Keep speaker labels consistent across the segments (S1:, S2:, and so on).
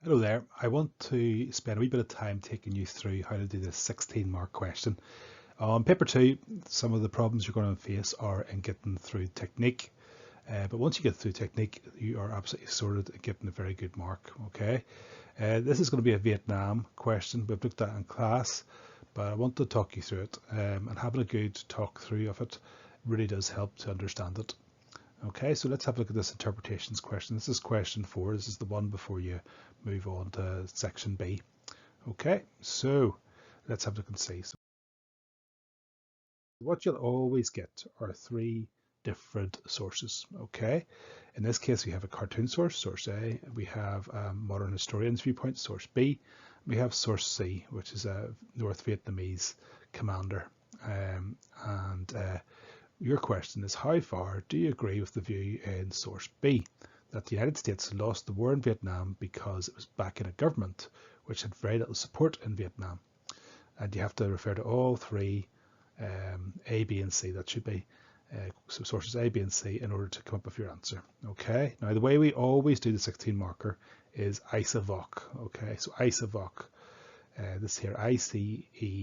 S1: Hello there. I want to spend a wee bit of time taking you through how to do this 16-mark question. On paper 2, some of the problems you're going to face are in getting through technique. But once you get through technique, you are absolutely sorted at getting a very good mark. Okay. This is going to be a Vietnam question. We've looked at in class, but I want to talk you through it. And having a good talk through of it really does help to understand it. Okay, so let's have a look at this interpretations question. This is question 4. This is the one before you move on to section B. Okay, so let's have a look and see. So what you'll always get are 3 different sources. Okay, in this case we have a cartoon source, source A. We have a modern historian's viewpoint, source B. We have source C, which is a North Vietnamese commander. Your question is, how far do you agree with the view in source B, that the United States lost the war in Vietnam because it was backing a government which had very little support in Vietnam? And you have to refer to all 3, A, B, and C. That should be so sources A, B, and C in order to come up with your answer. Okay. Now the way we always do the 16 marker is ICEVOK. Okay. So ICEVOK. This here, ICEVOK.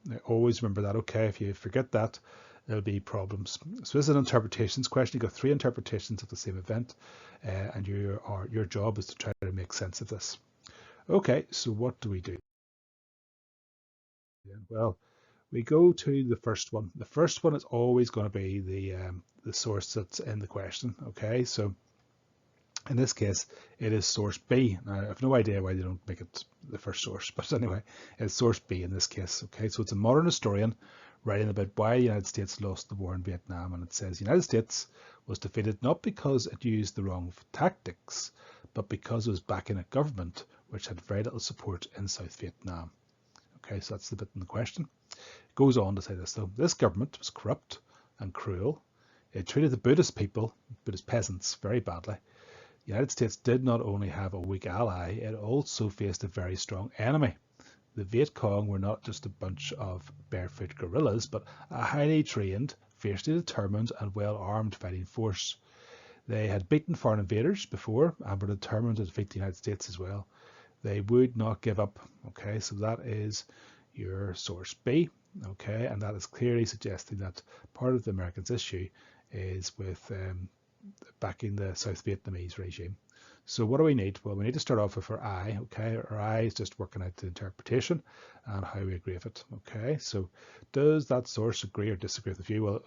S1: Now always remember that. Okay. If you forget that, there'll be problems. So this is an interpretations question. You've got 3 interpretations of the same event, and your job is to try to make sense of this. Okay, so what do we do? Well, we go to the first one. The first one is always going to be the source that's in the question. Okay, so in this case, it is source B. Now, I have no idea why they don't make it the first source, but anyway, it's source B in this case. Okay, so it's a modern historian writing about why the United States lost the war in Vietnam, and it says the United States was defeated not because it used the wrong tactics, but because it was backing a government which had very little support in South Vietnam. Okay, so that's the bit in the question. It goes on to say this though. This government was corrupt and cruel. It treated the Buddhist people, Buddhist peasants, very badly. The United States did not only have a weak ally, it also faced a very strong enemy. The Viet Cong were not just a bunch of barefoot guerrillas, but a highly trained, fiercely determined and well-armed fighting force. They had beaten foreign invaders before and were determined to defeat the United States as well. They would not give up. Okay, so that is your source B. Okay, and that is clearly suggesting that part of the Americans' issue is with backing the South Vietnamese regime. So what do we need? Well, we need to start off with our I. Okay, our I is just working out the interpretation and how we agree with it. Okay, so does that source agree or disagree with the view? Well,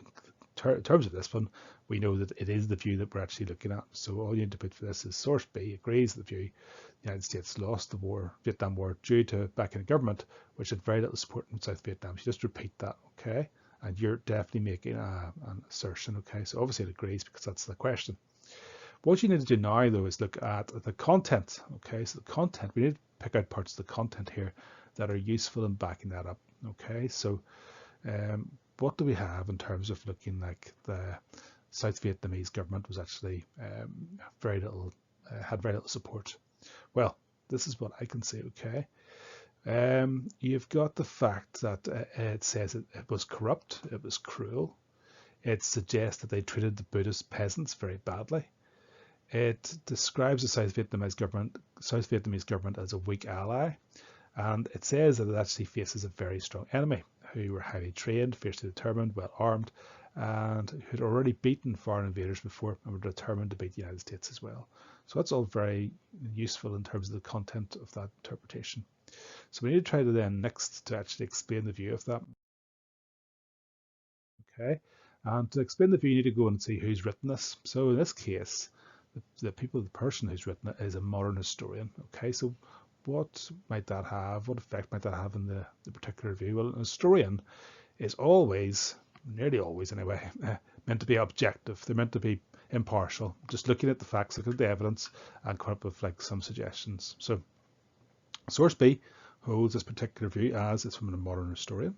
S1: in terms of this one, we know that it is the view that we're actually looking at. So all you need to put for this is source B agrees with the view the United States lost the Vietnam War due to backing a government which had very little support in South Vietnam. So just repeat that, okay? And you're definitely making an assertion, okay? So obviously it agrees because that's the question. What you need to do now, though, is look at the content, okay? So the content, we need to pick out parts of the content here that are useful in backing that up, okay? So what do we have in terms of looking like the South Vietnamese government was actually very little, had very little support? Well, this is what I can say, okay? You've got the fact that it says it was corrupt, it was cruel. It suggests that they treated the Buddhist peasants very badly. It describes the South Vietnamese government as a weak ally, and it says that it actually faces a very strong enemy who were highly trained, fiercely determined, well armed, and who had already beaten foreign invaders before and were determined to beat the United States as well. So that's all very useful in terms of the content of that interpretation. So we need to try to then next to actually explain the view of that. Okay, and to explain the view, you need to go and see who's written this. So in this case, the person who's written it is a modern historian. Okay, so what might that have? What effect might that have in the particular view? Well, an historian is always, nearly always anyway, meant to be objective. They're meant to be impartial, just looking at the facts, looking at the evidence, and come up with like some suggestions. So source B holds this particular view as it's from a modern historian.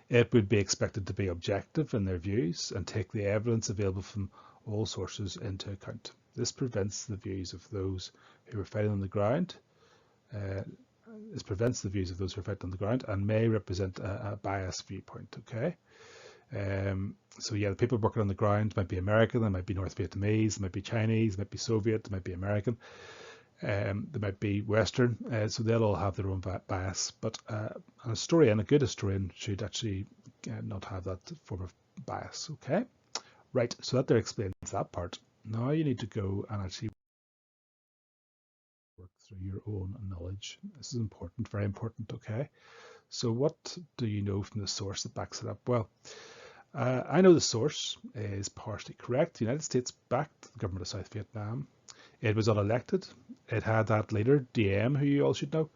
S1: It would be expected to be objective in their views and take the evidence available from all sources into account. This prevents the views of those who are fighting on the ground. This prevents the views of those who are fighting on the ground and may represent a biased viewpoint. Okay. So yeah, the people working on the ground might be American, they might be North Vietnamese, they might be Chinese, they might be Soviet, they might be American. They might be Western, so they'll all have their own bias. But a historian, a good historian, should actually not have that form of bias. Okay, right. So that there explains that part. Now you need to go and actually work through your own knowledge. This is important, very important. Okay. So what do you know from the source that backs it up? Well, I know the source is partially correct. The United States backed the government of South Vietnam. It was unelected. It had that leader, Diem, who you all should know.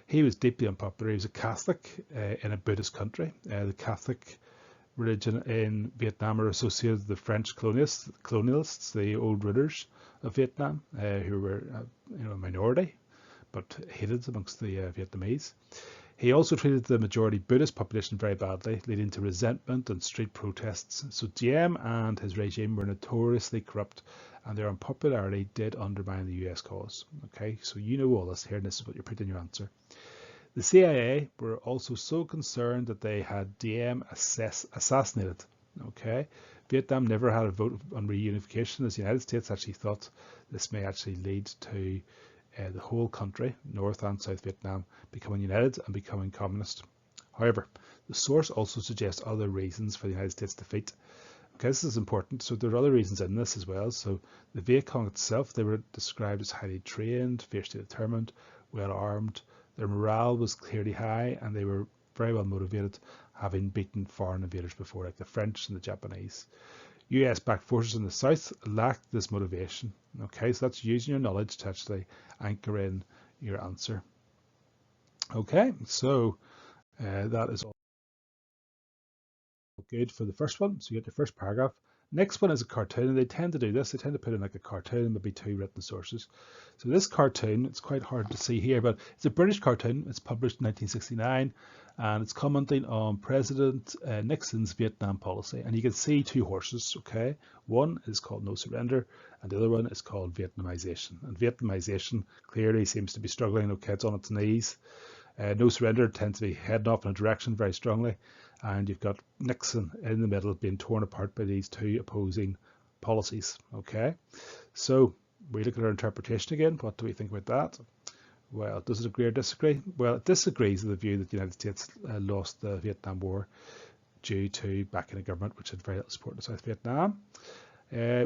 S1: He was deeply unpopular. He was a Catholic in a Buddhist country. The Catholic religion in Vietnam are associated with the French colonialists, the old rulers of Vietnam, who were a minority, but hated amongst the Vietnamese. He also treated the majority Buddhist population very badly, leading to resentment and street protests. So Diem and his regime were notoriously corrupt, and their unpopularity did undermine the US cause. Okay, so you know all this here, and this is what you put in your answer. The CIA were also so concerned that they had Diem assassinated. Okay, Vietnam never had a vote on reunification, as the United States actually thought this may actually lead to the whole country, North and South Vietnam, becoming united and becoming communist. However, the source also suggests other reasons for the United States' defeat. Okay, this is important. So there are other reasons in this as well. So the Viet Cong itself, they were described as highly trained, fiercely determined, well armed. Their morale was clearly high, and they were very well motivated, having beaten foreign invaders before, like the French and the Japanese. US-backed forces in the south lacked this motivation. Okay, so that's using your knowledge to actually anchor in your answer. Okay, so that is all good for the first one. So you get your first paragraph. Next one is a cartoon, and they tend to do this. They tend to put in like a cartoon, maybe two written sources. So this cartoon, it's quite hard to see here, but it's a British cartoon. It's published in 1969, and it's commenting on President Nixon's Vietnam policy. And you can see two horses, okay? One is called No Surrender, and the other one is called Vietnamization. And Vietnamization clearly seems to be struggling, okay, it's on its knees. No Surrender tends to be heading off in a direction very strongly, and you've got Nixon in the middle being torn apart by these two opposing policies. Okay, so we look at our interpretation again. What do we think about that? Well, does it agree or disagree? Well, it disagrees with the view that the United States lost the Vietnam War due to backing a government which had very little support in South Vietnam.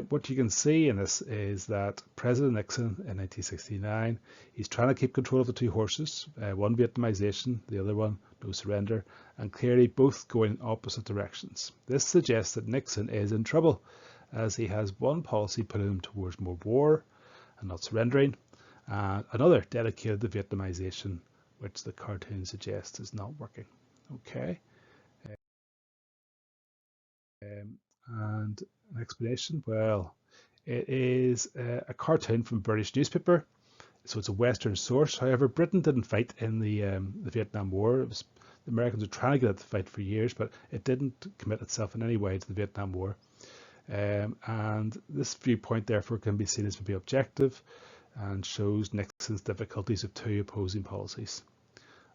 S1: What you can see in this is that President Nixon in 1969, he's trying to keep control of the two horses, one Vietnamization, the other one No Surrender, and clearly both going in opposite directions. This suggests that Nixon is in trouble, as he has one policy putting him towards more war and not surrendering, and another dedicated to Vietnamization, which the cartoon suggests is not working. Okay. And an explanation, well, it is a cartoon from a British newspaper, so it's a Western source. However, Britain didn't fight in the Vietnam War. The Americans were trying to get it to fight for years, but it didn't commit itself in any way to the Vietnam War. And this viewpoint, therefore, can be seen as maybe objective and shows Nixon's difficulties of two opposing policies.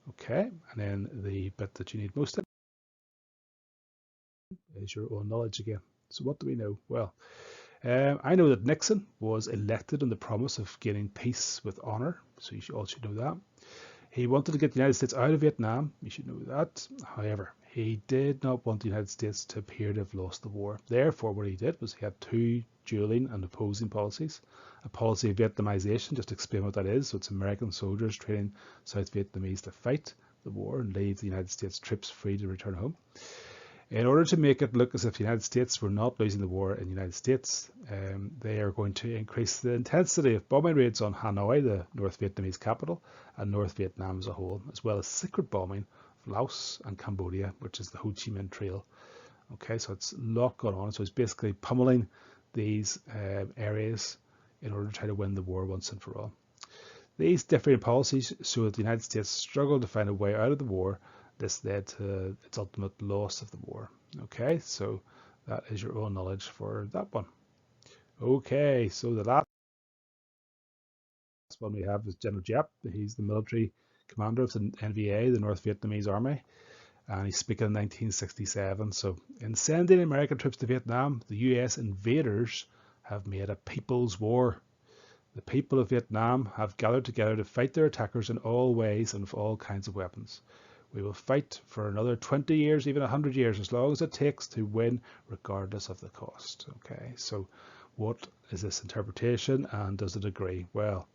S1: Okay, and then the bit that you need most of is your own knowledge again. So what do we know? Well, I know that Nixon was elected on the promise of gaining peace with honor. So you all should know that. He wanted to get the United States out of Vietnam. You should know that. However, he did not want the United States to appear to have lost the war. Therefore, what he did was he had two dueling and opposing policies. A policy of Vietnamization, just to explain what that is. So it's American soldiers training South Vietnamese to fight the war and leave the United States troops free to return home. In order to make it look as if the United States were not losing the war in the United States, they are going to increase the intensity of bombing raids on Hanoi, the North Vietnamese capital, and North Vietnam as a whole, as well as secret bombing of Laos and Cambodia, which is the Ho Chi Minh Trail. Okay, so it's a lot going on. So it's basically pummeling these areas in order to try to win the war once and for all. These differing policies show that the United States struggled to find a way out of the war. This led to its ultimate loss of the war. Okay, so that is your own knowledge for that one. Okay, so the last one we have is General Giap. He's the military commander of the NVA, the North Vietnamese Army, and he's speaking in 1967. So, in sending American troops to Vietnam, the US invaders have made a people's war. The people of Vietnam have gathered together to fight their attackers in all ways and with all kinds of weapons. We will fight for another 20 years, even 100 years, as long as it takes to win, regardless of the cost. Okay, so what is this interpretation, and does it agree? Well,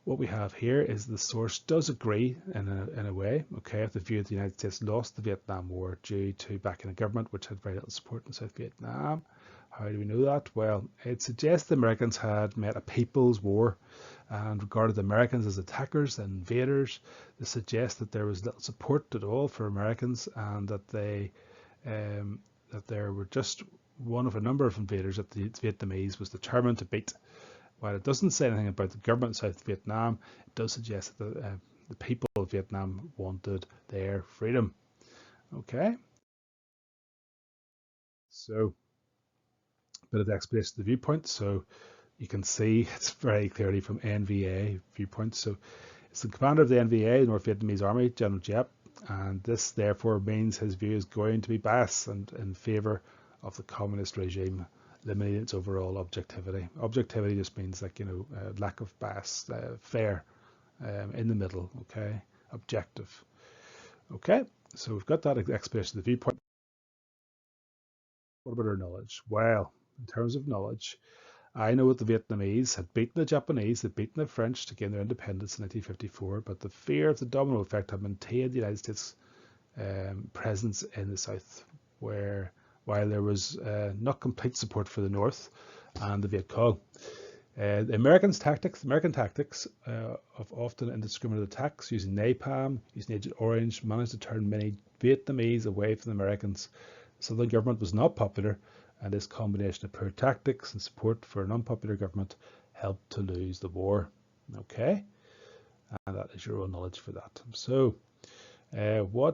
S1: what we have here is the source does agree in a way, okay, if the view that the United States lost the Vietnam War due to backing a government which had very little support in South Vietnam. How do we know that? Well, it suggests the Americans had met a people's war and regarded the Americans as attackers and invaders. This suggests that there was little support at all for Americans, and that that there were just one of a number of invaders that the Vietnamese was determined to beat. While it doesn't say anything about the government of South Vietnam, it does suggest that the people of Vietnam wanted their freedom. Okay, so a bit of the explanation of the viewpoint. So you can see it's very clearly from NVA viewpoint. So it's the commander of the NVA, North Vietnamese Army, General Giap, and this therefore means his view is going to be biased and in favour of the communist regime, limiting its overall objectivity. Objectivity just means, like, you know, lack of bias, fair, in the middle, okay, objective. Okay, so we've got that explanation of the viewpoint. What about our knowledge? Well, in terms of knowledge, I know that the Vietnamese had beaten the Japanese, they'd beaten the French to gain their independence in 1954, but the fear of the domino effect had maintained the United States presence in the South, where while there was not complete support for the North and the Viet Cong. The American tactics of often indiscriminate attacks using napalm, using Agent Orange, managed to turn many Vietnamese away from the Americans. The Southern government was not popular, and this combination of poor tactics and support for an unpopular government helped to lose the war. Okay, and that is your own knowledge for that. So, what